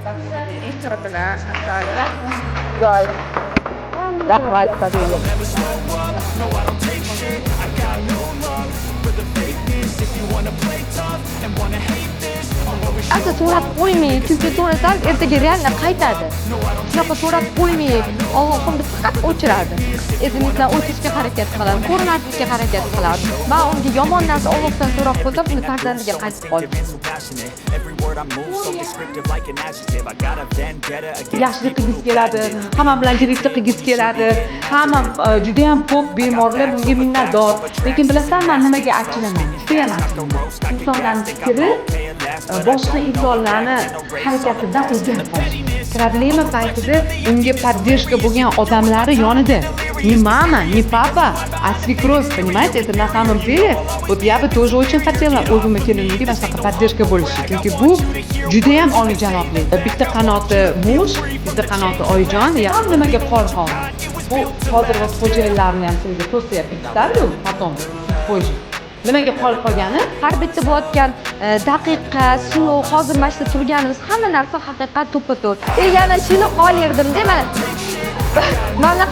bilan Joy. Rahmat Safiya. Asli so'rab qo'ymay, chunki so'rasam ertaga realno qaytadi. Shunaqa so'rab qo'ymay, Allohimni faqat o'chiradi. O'zimizdan o'chishga harakat qiladi, ko'rinmaslikka harakat qiladi. Men unga yomon narsa Allohdan so'rab qo'ysam, uni farzandiga qaytib qoladi. Yaxshilik qilgisi keladi, hamma bilan tiriklik qilgisi keladi. Hamma juda ham ko'p bemorlar bunga minnatdor. Lekin bilasanmi, nimaga achinaman? Suyaman. Insonlarning fikri boshqa insonlarni harakatidan o'zgarib qolishi. Problema paytida unga поддержка bo'lgan odamlari yonida. Ni mama, ni papa, а свекровь, понимаете, это на самом деле, вот я бы тоже очень хотела o'zimni kelinimga mana shunaqa поддержка bo'lishi, chunki bu juda ham olijanobli. Bitta qanoti mush, bitta qanoti oyijon, hammaga qolqon. Bu hozirgi xo'jayinlarni ham sizga to'sayapman, потом позже. Nimaga qolgani? Har bitta bo'layotgan daqiqa, sinov, hozir mana shu turganimiz hamma narsa haqiqat to'ppa-to'g'ri. Yana shuni qolerdim, mana. Mana